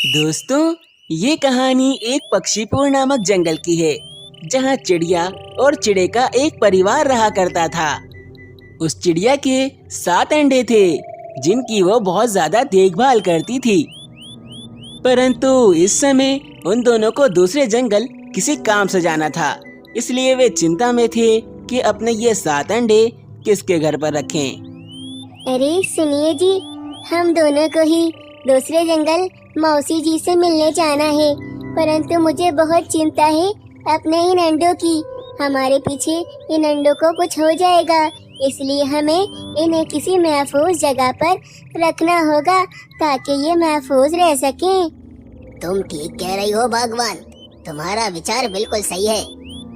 दोस्तों, ये कहानी एक पक्षीपुर नामक जंगल की है, जहाँ चिड़िया और चिड़े का एक परिवार रहा करता था। उस चिड़िया के 7 अंडे थे, जिनकी वो बहुत ज्यादा देखभाल करती थी। परंतु इस समय उन दोनों को दूसरे जंगल किसी काम से जाना था, इसलिए वे चिंता में थे कि अपने ये 7 अंडे किसके घर पर रखें। अरे सुनिए जी, हम दोनों को ही दूसरे जंगल मौसी जी से मिलने जाना है, परंतु मुझे बहुत चिंता है अपने इन अंडों की। हमारे पीछे इन अंडों को कुछ हो जाएगा, इसलिए हमें इन्हें किसी महफूज जगह पर रखना होगा ताकि ये महफूज रह सकें। तुम ठीक कह रही हो भगवान, तुम्हारा विचार बिल्कुल सही है।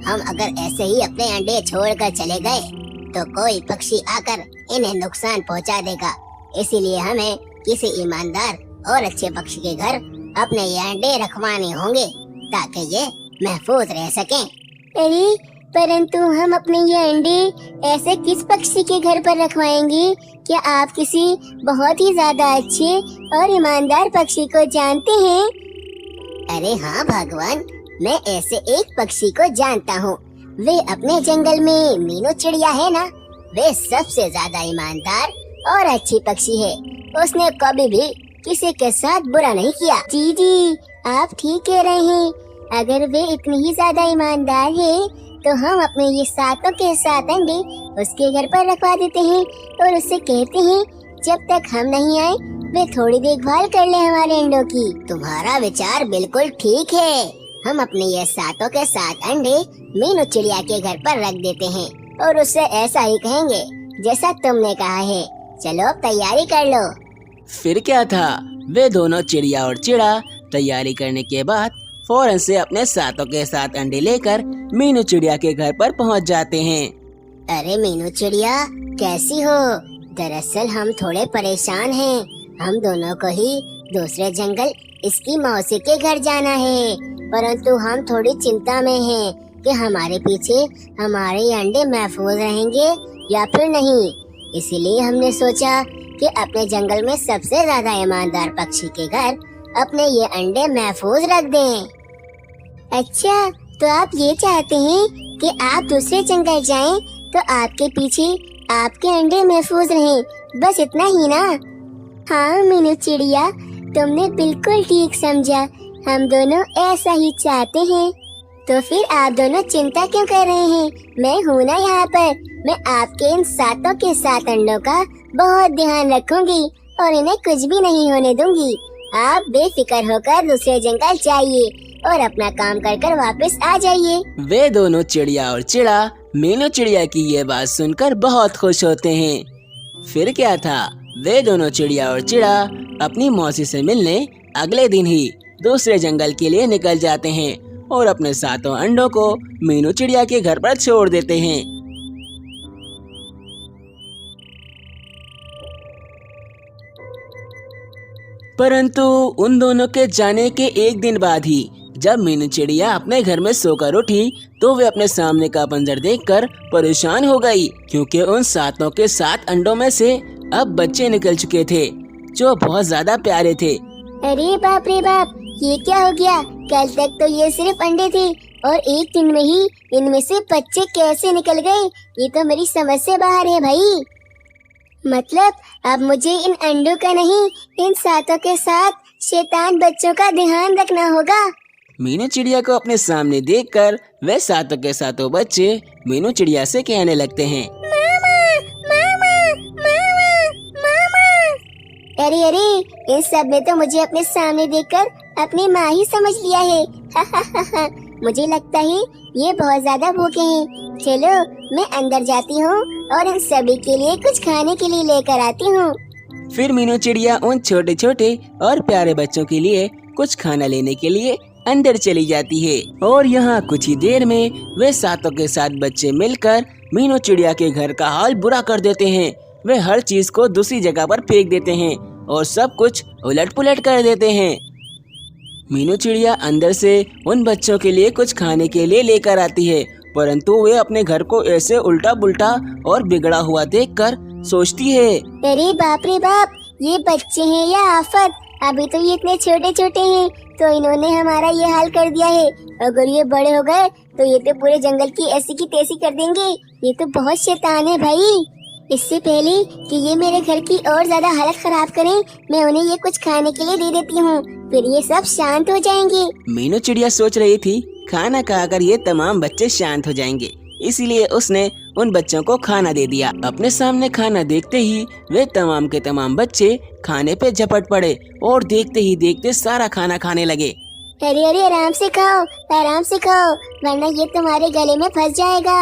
हम अगर ऐसे ही अपने अंडे छोड़कर चले गए तो कोई पक्षी आकर इन्हें नुकसान पहुंचा देगा, इसीलिए हमें किसी ईमानदार और अच्छे पक्षी के घर अपने ये अंडे रखवाने होंगे ताकि ये महफूज रह सकें। अरे परंतु हम अपने ये अंडे ऐसे किस पक्षी के घर पर रखवाएंगे? क्या आप किसी बहुत ही ज्यादा अच्छे और ईमानदार पक्षी को जानते हैं? अरे हाँ भगवान, मैं ऐसे एक पक्षी को जानता हूँ। वे अपने जंगल में मीनू चिड़िया है ना, वे सबसे ज्यादा ईमानदार और अच्छी पक्षी है। उसने कभी भी किसी के साथ बुरा नहीं किया। जी, आप ठीक कह रहे हैं। अगर वे इतनी ही ज्यादा ईमानदार है तो हम अपने ये 7 के 7 अंडे उसके घर पर रखवा देते हैं और उससे कहते हैं जब तक हम नहीं आए वे थोड़ी देखभाल कर ले हमारे अंडों की। तुम्हारा विचार बिल्कुल ठीक है। हम अपने ये 7 के 7 अंडे मीनू चिड़िया के घर पर रख देते हैं और उससे ऐसा ही कहेंगे जैसा तुमने कहा है। चलो तैयारी कर लो। फिर क्या था, वे दोनों चिड़िया और चिड़ा तैयारी करने के बाद फौरन से अपने 7 के 7 अंडे लेकर मीनू चिड़िया के घर पर पहुंच जाते हैं। अरे मीनू चिड़िया, कैसी हो? दरअसल हम थोड़े परेशान हैं। हम दोनों को ही दूसरे जंगल इसकी मौसी के घर जाना है, परंतु हम थोड़ी चिंता में हैं कि हमारे पीछे हमारे ये अंडे महफूज रहेंगे या फिर नहीं। इसीलिए हमने सोचा कि अपने जंगल में सबसे ज्यादा ईमानदार पक्षी के घर अपने ये अंडे महफूज रख दें। अच्छा, तो आप ये चाहते हैं कि आप दूसरे जंगल जाएं तो आपके पीछे आपके अंडे महफूज रहें, बस इतना ही ना? हाँ मीनू चिड़िया, तुमने बिल्कुल ठीक समझा। हम दोनों ऐसा ही चाहते हैं। तो फिर आप दोनों चिंता क्यों कर रहे हैं? मैं हूँ ना यहाँ पर। मैं आपके इन 7 के 7 अंडों का बहुत ध्यान रखूंगी और इन्हें कुछ भी नहीं होने दूंगी। आप बेफिक्र होकर दूसरे जंगल जाइए और अपना काम कर कर वापस आ जाइए। वे दोनों चिड़िया और चिड़ा मीनू चिड़िया की ये बात सुनकर बहुत खुश होते हैं। फिर क्या था, वे दोनों चिड़िया और चिड़ा अपनी मौसी से मिलने अगले दिन ही दूसरे जंगल के लिए निकल जाते हैं और अपने 7 अंडों को मीनू चिड़िया के घर पर छोड़ देते हैं। परंतु उन दोनों के जाने के एक दिन बाद ही जब मीनू चिड़िया अपने घर में सोकर उठी तो वे अपने सामने का मंजर देखकर परेशान हो गई, क्योंकि उन 7 के 7 अंडों में से अब बच्चे निकल चुके थे जो बहुत ज्यादा प्यारे थे। अरे बाप रे बाप, ये क्या हो गया? कल तक तो ये सिर्फ अंडे थे और एक दिन में ही इनमें से बच्चे कैसे निकल गए? ये तो मेरी समझ से बाहर है भाई। मतलब अब मुझे इन अंडों का नहीं, इन 7 के 7 शैतान बच्चों का ध्यान रखना होगा। मीनू चिड़िया को अपने सामने देखकर वे 7 के 7 बच्चे मीनू चिड़िया से कहने लगते हैं, मामा, मामा, मामा, मामा। अरे इन सब ने तो मुझे अपने सामने देखकर अपनी माँ ही समझ लिया है। मुझे लगता है ये बहुत ज्यादा भूखे हैं। चलो मैं अंदर जाती हूँ और इन सभी के लिए कुछ खाने के लिए लेकर आती हूँ। फिर मीनू चिड़िया उन छोटे छोटे और प्यारे बच्चों के लिए कुछ खाना लेने के लिए अंदर चली जाती है और यहाँ कुछ ही देर में वे 7 के 7 बच्चे मिलकर मीनू चिड़िया के घर का हाल बुरा कर देते हैं। वे हर चीज को दूसरी जगह पर फेंक देते हैं और सब कुछ उलट पुलट कर देते हैं। मीनू चिड़िया अंदर से उन बच्चों के लिए कुछ खाने के लिए लेकर आती है, परंतु वे अपने घर को ऐसे उल्टा पुल्टा और बिगड़ा हुआ देखकर सोचती है, अरे बाप रे बाप, ये बच्चे हैं या आफत? अभी तो ये इतने छोटे छोटे हैं, तो इन्होंने हमारा ये हाल कर दिया है। अगर ये बड़े हो गए तो ये तो पूरे जंगल की ऐसी की तैसी कर देंगे। ये तो बहुत शैतान है भाई। इससे पहले कि ये मेरे घर की और ज्यादा हालत खराब करें, मैं उन्हें ये कुछ खाने के लिए दे देती हूँ, फिर ये सब शांत हो जाएंगे। मीनू चिड़िया सोच रही थी खाना खाकर ये तमाम बच्चे शांत हो जाएंगे, इसीलिए उसने उन बच्चों को खाना दे दिया। अपने सामने खाना देखते ही वे तमाम के तमाम बच्चे खाने पे झपट पड़े और देखते ही देखते सारा खाना खाने लगे। अरे अरे आराम से खाओ, आराम से खाओ, वरना ये तुम्हारे गले में फंस जाएगा।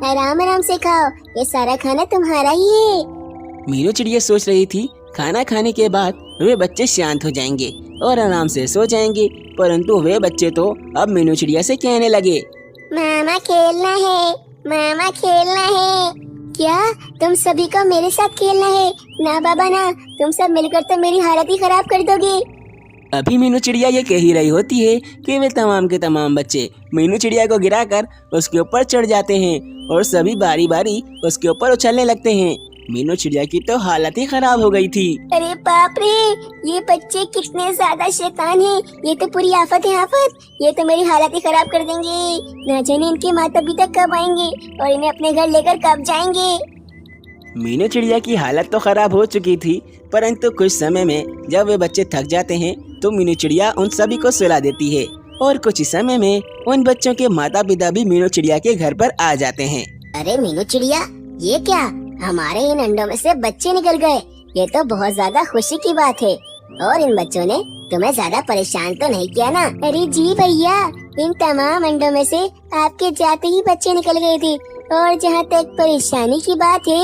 आराम आराम से खाओ, ये सारा खाना तुम्हारा ही है। मीनू चिड़िया सोच रही थी खाना खाने के बाद वे बच्चे शांत हो जाएंगे और आराम से सो जाएंगे, परंतु वे बच्चे तो अब मीनू चिड़िया से कहने लगे, मामा खेलना है, मामा खेलना है। क्या तुम सभी को मेरे साथ खेलना है? ना बाबा ना, तुम सब मिलकर तो मेरी हालत ही खराब कर दोगे। अभी मीनू चिड़िया ये कह ही रही होती है कि वे तमाम के तमाम बच्चे मीनू चिड़िया को गिराकर उसके ऊपर चढ़ जाते हैं और सभी बारी बारी उसके ऊपर उछलने लगते हैं। मीनू चिड़िया की तो हालत ही खराब हो गई थी। अरे बाप रे, ये बच्चे कितने ज्यादा शैतान हैं। ये तो पूरी आफत है आफत। ये तो मेरी हालत ही खराब कर देंगे। ना जाने इनके माता पिता कब आएंगे और इन्हें अपने घर लेकर कब जाएंगे। मीनू चिड़िया की हालत तो खराब हो चुकी थी, परंतु कुछ समय में जब वे बच्चे थक जाते हैं तो मीनू चिड़िया उन सभी को सुला देती है और कुछ ही समय में उन बच्चों के माता पिता भी मीनू चिड़िया के घर पर आ जाते हैं। अरे मीनू चिड़िया, ये क्या, हमारे इन अंडों में से बच्चे निकल गए। ये तो बहुत ज्यादा खुशी की बात है। और इन बच्चों ने तुम्हें ज्यादा परेशान तो नहीं किया ना? अरे जी भैया, इन तमाम अंडों में से आपके जाते ही बच्चे निकल गए थे। और जहाँ तक परेशानी की बात है,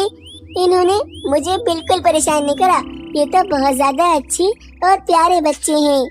इन्होंने मुझे बिल्कुल परेशान नहीं करा। ये तो बहुत ज्यादा अच्छे और प्यारे बच्चे हैं।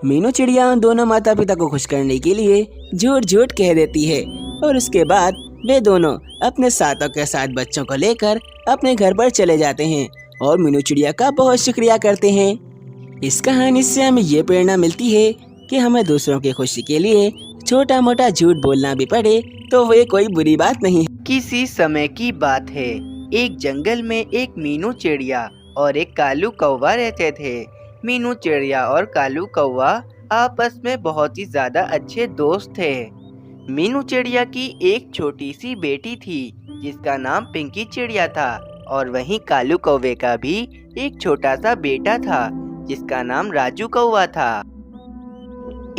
मीनू चिड़िया उन दोनों माता पिता को खुश करने के लिए झूठ झूठ कह देती है और उसके बाद वे दोनों अपने साथों के साथ बच्चों को लेकर अपने घर पर चले जाते हैं और मीनू चिड़िया का बहुत शुक्रिया करते हैं। इस कहानी से हमें ये प्रेरणा मिलती है कि हमें दूसरों की खुशी के लिए छोटा मोटा झूठ बोलना भी पड़े तो वे कोई बुरी बात नहीं। किसी समय की बात है, एक जंगल में एक मीनू चिड़िया और एक कालू कौवा रहते थे। मीनू चिड़िया और कालू कौवा आपस में बहुत ही ज्यादा अच्छे दोस्त थे। मीनू चिड़िया की एक छोटी सी बेटी थी जिसका नाम पिंकी चिड़िया था और वहीं कालू कौवे का भी एक छोटा सा बेटा था जिसका नाम राजू कौवा था।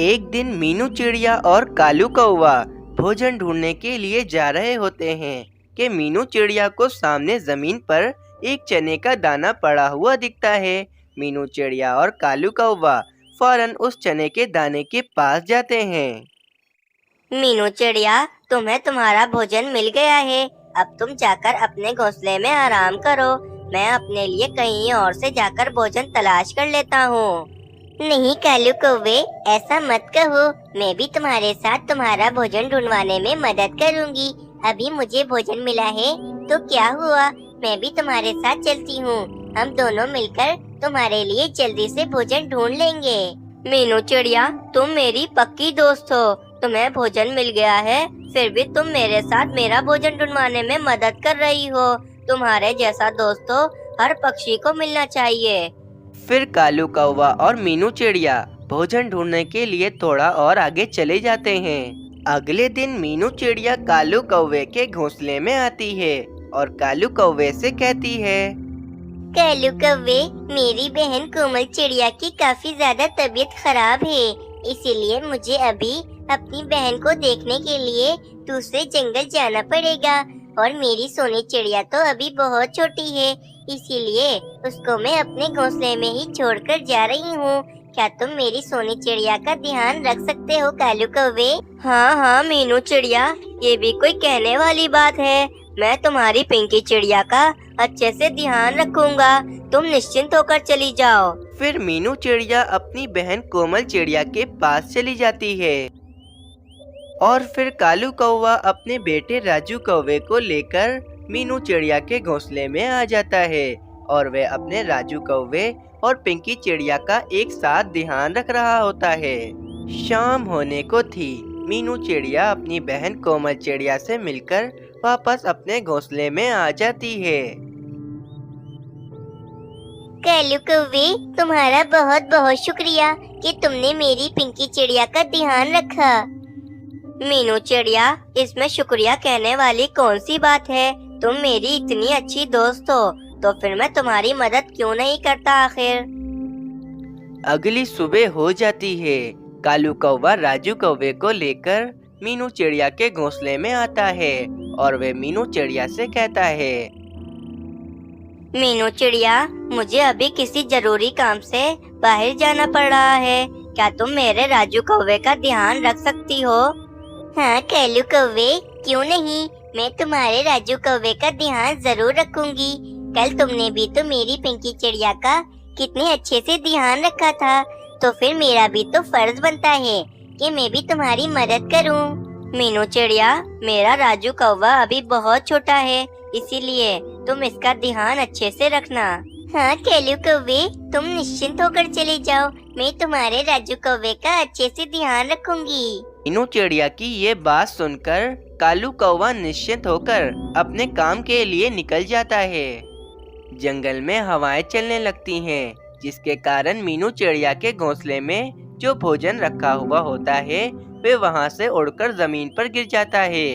एक दिन मीनू चिड़िया और कालू कौवा भोजन ढूंढने के लिए जा रहे होते हैं कि मीनू चिड़िया को सामने जमीन पर एक चने का दाना पड़ा हुआ दिखता है। मीनू चिड़िया और कालू कौवा फौरन उस चने के दाने के पास जाते हैं। मीनू चिड़िया, तुम्हें तुम्हारा भोजन मिल गया है। अब तुम जाकर अपने घोंसले में आराम करो। मैं अपने लिए कहीं और से जाकर भोजन तलाश कर लेता हूँ। नहीं कालू कौवे, ऐसा मत कहो। मैं भी तुम्हारे साथ तुम्हारा भोजन ढूंढवाने में मदद करूंगी। अभी मुझे भोजन मिला है तो क्या हुआ, मैं भी तुम्हारे साथ चलती हूँ। हम दोनों मिलकर तुम्हारे लिए जल्दी से भोजन ढूंढ लेंगे। मीनू चिड़िया, तुम मेरी पक्की दोस्त हो। तुम्हें भोजन मिल गया है, फिर भी तुम मेरे साथ मेरा भोजन ढूंढवाने में मदद कर रही हो। तुम्हारे जैसा दोस्त तो हर पक्षी को मिलना चाहिए। फिर कालू कौवा और मीनू चिड़िया भोजन ढूंढने के लिए थोड़ा और आगे चले जाते हैं। अगले दिन मीनू चिड़िया कालू कौवे के घोंसले में आती है और कालू कौवे से कहती है, कालू कौवे, मेरी बहन कोमल चिड़िया की काफी ज्यादा तबीयत खराब है, इसीलिए मुझे अभी अपनी बहन को देखने के लिए दूसरे जंगल जाना पड़ेगा। और मेरी सोनी चिड़िया तो अभी बहुत छोटी है, इसीलिए उसको मैं अपने घोंसले में ही छोड़कर जा रही हूँ। क्या तुम मेरी सोनी चिड़िया का ध्यान रख सकते हो कालू कौवे? हाँ हाँ मीनू चिड़िया, ये भी कोई कहने वाली बात है। मैं तुम्हारी पिंकी चिड़िया का अच्छे से ध्यान रखूंगा। तुम निश्चिंत होकर चली जाओ। फिर मीनू चिड़िया अपनी बहन कोमल चिड़िया के पास चली जाती है और फिर कालू कौवा अपने बेटे राजू कौवे को लेकर मीनू चिड़िया के घोंसले में आ जाता है और वे अपने राजू कौवे और पिंकी चिड़िया का एक साथ ध्यान रख रहा होता है। शाम होने को थी। मीनू चिड़िया अपनी बहन कोमल चिड़िया से मिलकर वापस अपने घोंसले में आ जाती है। कालू कौवे, तुम्हारा बहुत बहुत शुक्रिया कि तुमने मेरी पिंकी चिड़िया का ध्यान रखा। मीनू चिड़िया, इसमें शुक्रिया कहने वाली कौन सी बात है? तुम मेरी इतनी अच्छी दोस्त हो तो फिर मैं तुम्हारी मदद क्यों नहीं करता आखिर। अगली सुबह हो जाती है। कालू कौवा राजू कौवे को लेकर मीनू चिड़िया के घोंसले में आता है और वे मीनू चिड़िया से कहता है, मीनू चिड़िया, मुझे अभी किसी जरूरी काम से बाहर जाना पड़ रहा है। क्या तुम मेरे राजू कौवे का ध्यान रख सकती हो? हाँ कालू कौवे, क्यों नहीं, मैं तुम्हारे राजू कौवे का ध्यान जरूर रखूंगी। कल तुमने भी तो मेरी पिंकी चिड़िया का कितने अच्छे से ध्यान रखा था, तो फिर मेरा भी तो फर्ज बनता है कि मैं भी तुम्हारी मदद करूं। मीनू चिड़िया, मेरा राजू कौवा अभी बहुत छोटा है, इसीलिए तुम इसका ध्यान अच्छे से रखना। हाँ कालू कौवे, तुम निश्चिंत होकर चले जाओ, मैं तुम्हारे राजू कौवे का अच्छे से ध्यान रखूंगी। मीनू चिड़िया की ये बात सुनकर कालू कौवा निश्चिंत होकर अपने काम के लिए निकल जाता है। जंगल में हवाएं चलने लगती हैं, जिसके कारण मीनू चिड़िया के घोंसले में जो भोजन रखा हुआ होता है वे वहाँ से उड़कर जमीन पर गिर जाता है।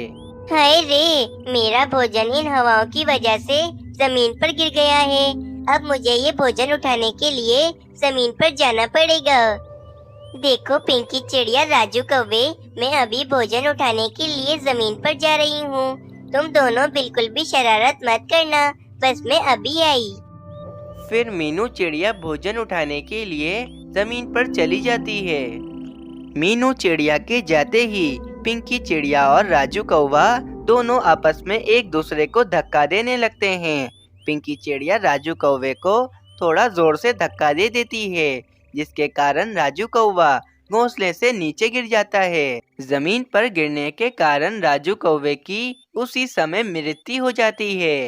हाय रे, मेरा भोजन इन हवाओं की वजह से जमीन पर गिर गया है। अब मुझे ये भोजन उठाने के लिए जमीन पर जाना पड़ेगा। देखो पिंकी चिड़िया, राजू कौवे, मैं अभी भोजन उठाने के लिए जमीन पर जा रही हूँ। तुम दोनों बिल्कुल भी शरारत मत करना, बस मैं अभी आई। फिर मीनू चिड़िया भोजन उठाने के लिए जमीन पर चली जाती है। मीनू चिड़िया के जाते ही पिंकी चिड़िया और राजू कौवा दोनों आपस में एक दूसरे को धक्का देने लगते हैं। पिंकी चिड़िया राजू कौवे को थोड़ा जोर से धक्का दे देती है, जिसके कारण राजू कौवा घोंसले से नीचे गिर जाता है। जमीन पर गिरने के कारण राजू कौवे की उसी समय मृत्यु हो जाती है।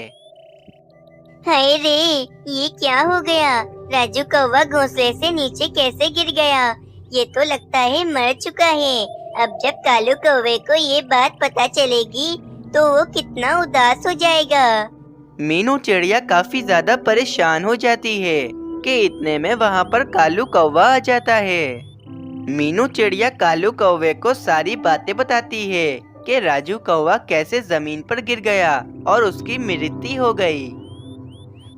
हाय रे, ये क्या हो गया? राजू कौवा घोंसले से नीचे कैसे गिर गया? ये तो लगता है मर चुका है। अब जब कालू कौवे को ये बात पता चलेगी तो वो कितना उदास हो जाएगा। मीनू चिड़िया काफी ज्यादा परेशान हो जाती है कि इतने में वहाँ पर कालू कौवा आ जाता है। मीनू चिड़िया कालू कौवे को सारी बातें बताती है कि राजू कौवा कैसे जमीन पर गिर गया और उसकी मृत्यु हो गई।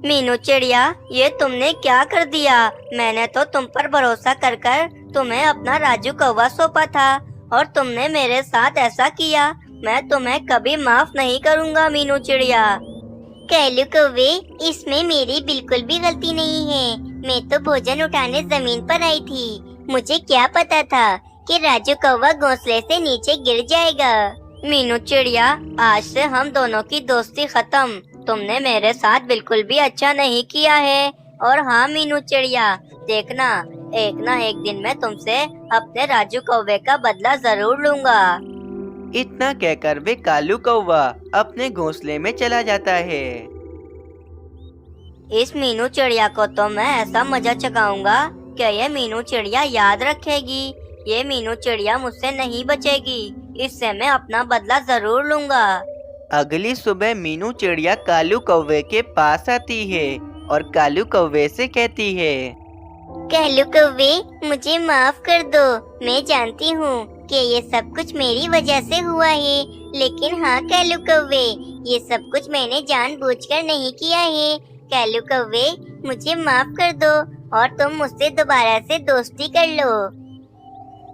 मीनू चिड़िया, ये तुमने क्या कर दिया? मैंने तो तुम पर भरोसा कर कर तुम्हें अपना राजू कौवा सौंपा था और तुमने मेरे साथ ऐसा किया। मैं तुम्हें कभी माफ नहीं करूँगा मीनू चिड़िया। कालू कौवे, इसमें मेरी बिल्कुल भी गलती नहीं है। मैं तो भोजन उठाने जमीन पर आई थी। मुझे क्या पता था कि राजू कौवा घोंसले से नीचे गिर जाएगा। मीनू चिड़िया, आज से हम दोनों की दोस्ती खत्म। तुमने मेरे साथ बिल्कुल भी अच्छा नहीं किया है। और हाँ मीनू चिड़िया, देखना एक ना एक दिन मैं तुमसे अपने राजू कौवे का बदला जरूर लूंगा। इतना कहकर वे कालू कौवा अपने घोंसले में चला जाता है। इस मीनू चिड़िया को तो मैं ऐसा मजा चखाऊंगा कि ये मीनू चिड़िया याद रखेगी। ये मीनू चिड़िया मुझसे नहीं बचेगी। इससे मैं अपना बदला जरूर लूंगा। अगली सुबह मीनू चिड़िया कालू कौवे के पास आती है और कालू कौवे से कहती है, कालू कौवे, मुझे माफ कर दो। मैं जानती हूँ कि ये सब कुछ मेरी वजह से हुआ है, लेकिन हाँ कालू कौवे, ये सब कुछ मैंने जानबूझकर नहीं किया है। कालू कौवे, मुझे माफ कर दो और तुम मुझसे दोबारा से दोस्ती कर लो।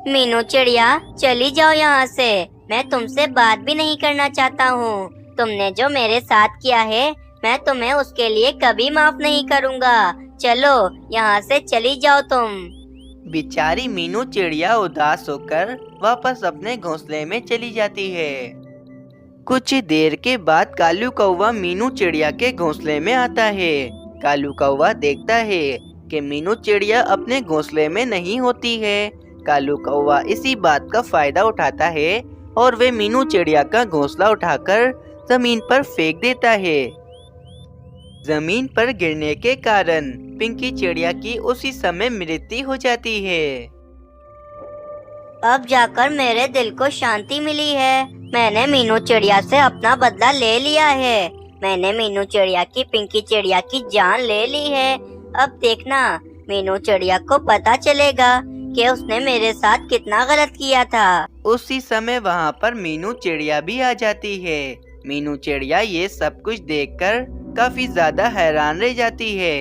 मीनू चिड़िया, चली जाओ यहाँ से। मैं तुमसे बात भी नहीं करना चाहता हूँ। तुमने जो मेरे साथ किया है मैं तुम्हें उसके लिए कभी माफ नहीं करूँगा। चलो यहाँ से चली जाओ तुम। बेचारी मीनू चिड़िया उदास होकर वापस अपने घोंसले में चली जाती है। कुछ देर के बाद कालू कौवा मीनू चिड़िया के घोंसले में आता है। कालू कौवा देखता है कि मीनू चिड़िया अपने घोंसले में नहीं होती है। कालू कौवा इसी बात का फायदा उठाता है और वे मीनू चिड़िया का घोंसला उठाकर जमीन पर फेंक देता है। जमीन पर गिरने के कारण पिंकी चिड़िया की उसी समय मृत्यु हो जाती है। अब जाकर मेरे दिल को शांति मिली है। मैंने मीनू चिड़िया से अपना बदला ले लिया है। मैंने मीनू चिड़िया की पिंकी चिड़िया की जान ले ली है। अब देखना मीनू चिड़िया को पता चलेगा कि उसने मेरे साथ कितना गलत किया था। उसी समय वहाँ पर मीनू चिड़िया भी आ जाती है। मीनू चिड़िया ये सब कुछ देखकर काफी ज्यादा हैरान रह जाती है।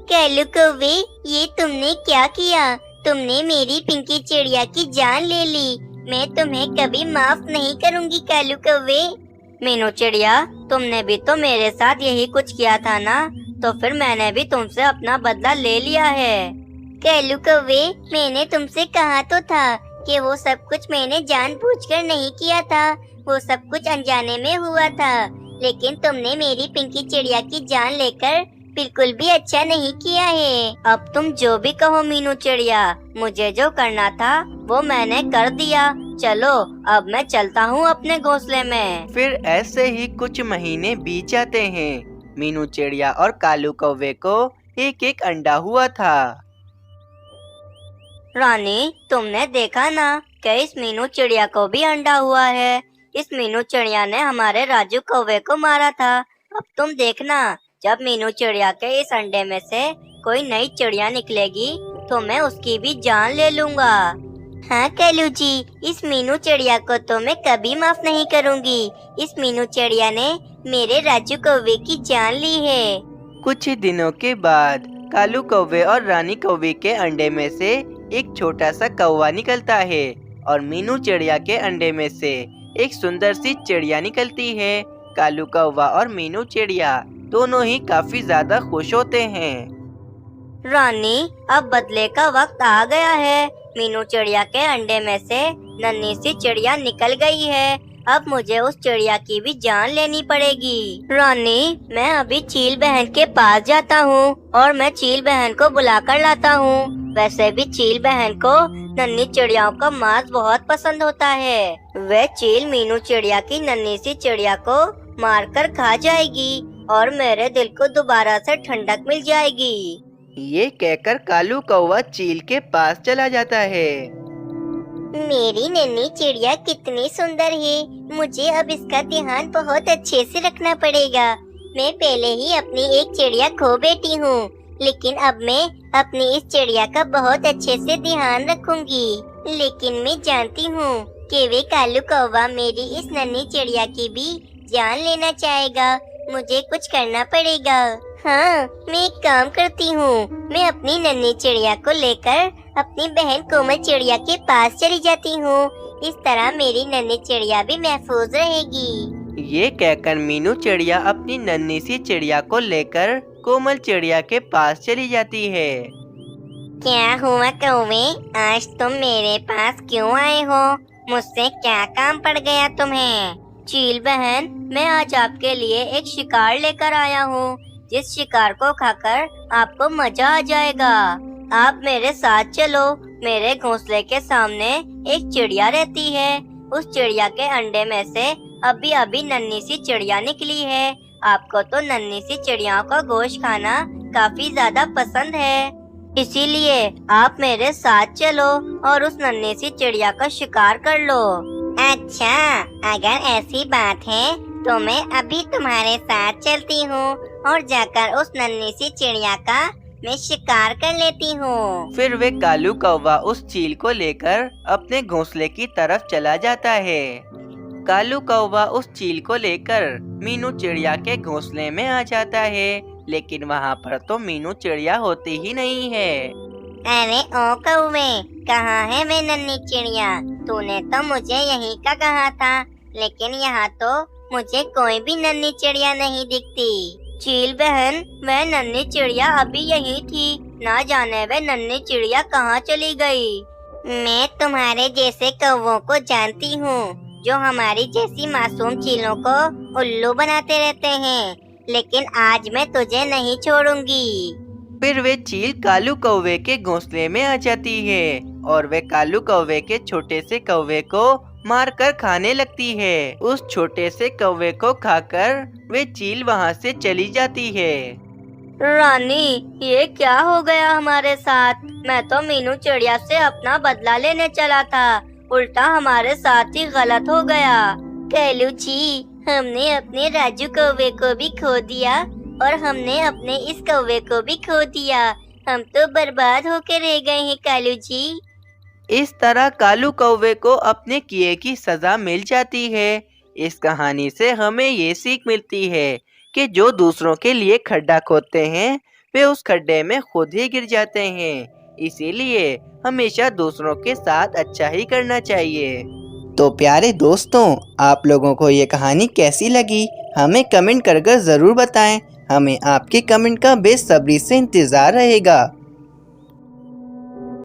कालू कौवे, ये तुमने क्या किया? तुमने मेरी पिंकी चिड़िया की जान ले ली। मैं तुम्हें कभी माफ नहीं करूँगी कालू कौवे। मीनू चिड़िया, तुमने भी तो मेरे साथ यही कुछ किया था ना, तो फिर मैंने भी तुमसे अपना बदला ले लिया है। कालू कौवे, मैंने तुमसे कहा तो था कि वो सब कुछ मैंने जानबूझकर नहीं किया था, वो सब कुछ अनजाने में हुआ था। लेकिन तुमने मेरी पिंकी चिड़िया की जान लेकर बिल्कुल भी अच्छा नहीं किया है। अब तुम जो भी कहो मीनू चिड़िया, मुझे जो करना था वो मैंने कर दिया। चलो अब मैं चलता हूँ अपने घोंसले में। फिर ऐसे ही कुछ महीने बीत जाते हैं। मीनू चिड़िया और कालू कौवे को एक एक अंडा हुआ था। रानी, तुमने देखा ना कि इस मीनू चिड़िया को भी अंडा हुआ है। इस मीनू चिड़िया ने हमारे राजू कौवे को मारा था। अब तुम देखना, जब मीनू चिड़िया के इस अंडे में से कोई नई चिड़िया निकलेगी तो मैं उसकी भी जान ले लूँगा। हाँ कालू जी, इस मीनू चिड़िया को तो मैं कभी माफ नहीं करूँगी। इस मीनू चिड़िया ने मेरे राजू कौवे की जान ली है। कुछ दिनों के बाद कालू कौवे और रानी कौवे के अंडे में से एक छोटा सा कौवा निकलता है और मीनू चिड़िया के अंडे में से एक सुंदर सी चिड़िया निकलती है। कालू कौवा और मीनू चिड़िया दोनों ही काफी ज्यादा खुश होते हैं। रानी, अब बदले का वक्त आ गया है। मीनू चिड़िया के अंडे में से नन्ही सी चिड़िया निकल गई है। अब मुझे उस चिड़िया की भी जान लेनी पड़ेगी। रानी, मैं अभी चील बहन के पास जाता हूँ और मैं चील बहन को बुला कर लाता हूँ। वैसे भी चील बहन को नन्ही चिड़ियाओं का मांस बहुत पसंद होता है। वह चील मीनू चिड़िया की नन्ही सी चिड़िया को मारकर खा जाएगी और मेरे दिल को दोबारा से ठंडक मिल जाएगी। ये कहकर कालू कौवा चील के पास चला जाता है। मेरी नन्ही चिड़िया कितनी सुंदर है। मुझे अब इसका ध्यान बहुत अच्छे से रखना पड़ेगा। मैं पहले ही अपनी एक चिड़िया खो बैठी हूँ, लेकिन अब मैं अपनी इस चिड़िया का बहुत अच्छे से ध्यान रखूंगी। लेकिन मैं जानती हूँ कि वे कालू कौवा मेरी इस नन्ही चिड़िया की भी जान लेना चाहेगा। मुझे कुछ करना पड़ेगा। हाँ, मैं एक काम करती हूँ। मैं अपनी नन्ही चिड़िया को लेकर अपनी बहन कोमल चिड़िया के पास चली जाती हूँ। इस तरह मेरी नन्ही चिड़िया भी महफूज रहेगी। ये कहकर मीनू चिड़िया अपनी नन्ही सी चिड़िया को लेकर कोमल चिड़िया के पास चली जाती है। क्या हुआ कौवे, आज तुम मेरे पास क्यों आए हो? मुझसे क्या काम पड़ गया तुम्हें? चील बहन, मैं आज आपके लिए एक शिकार लेकर आया हूँ, जिस शिकार को खाकर आपको मजा आ जाएगा। आप मेरे साथ चलो। मेरे घोंसले के सामने एक चिड़िया रहती है। उस चिड़िया के अंडे में से अभी अभी नन्ही सी चिड़िया निकली है। आपको तो नन्ही सी चिड़ियाओं का गोश्त खाना काफी ज्यादा पसंद है, इसीलिए आप मेरे साथ चलो और उस नन्ही सी चिड़िया का शिकार कर लो। अच्छा, अगर ऐसी बात है तो मैं अभी तुम्हारे साथ चलती हूँ और जाकर उस नन्ही सी चिड़िया का मैं शिकार कर लेती हूँ। फिर वे कालू कौवा उस चील को लेकर अपने घोंसले की तरफ चला जाता है। कालू कौवा उस चील को लेकर मीनू चिड़िया के घोंसले में आ जाता है, लेकिन वहाँ पर तो मीनू चिड़िया होती ही नहीं है। अरे ओ कौवे, कहाँ है मैं नन्ही चिड़िया? तूने तो मुझे यहीं का कहा था, लेकिन यहाँ तो मुझे कोई भी नन्ही चिड़िया नहीं दिखती। चील बहन, वह नन्ही चिड़िया अभी यहीं थी, ना जाने वह नन्ही चिड़िया कहाँ चली गई। मैं तुम्हारे जैसे कौवों को जानती हूँ, जो हमारी जैसी मासूम चीलों को उल्लू बनाते रहते हैं, लेकिन आज मैं तुझे नहीं छोड़ूंगी। फिर वे चील कालू कौवे के घोंसले में आ जाती है और वे कालू कौवे के छोटे से कौवे को मारकर खाने लगती है। उस छोटे से कौवे को खाकर वे चील वहाँ से चली जाती है। रानी, ये क्या हो गया हमारे साथ? मैं तो मीनू चिड़िया से अपना बदला लेने चला था, उल्टा हमारे साथ ही गलत हो गया। कालू जी, हमने अपने राजू कौवे को भी खो दिया। और हमने अपने इस कौवे को भी खो दिया। हम तो बर्बाद होकर रह गए हैं कालू जी। इस तरह कालू कौवे को अपने किए की सजा मिल जाती है। इस कहानी से हमें ये सीख मिलती है कि जो दूसरों के लिए खड्डा खोदते हैं वे उस खड्डे में खुद ही गिर जाते हैं। इसीलिए हमेशा दूसरों के साथ अच्छा ही करना चाहिए। तो प्यारे दोस्तों, आप लोगों को ये कहानी कैसी लगी हमें कमेंट कर ज़रूर बताएं। हमें आपके कमेंट का बेसब्री से इंतज़ार रहेगा।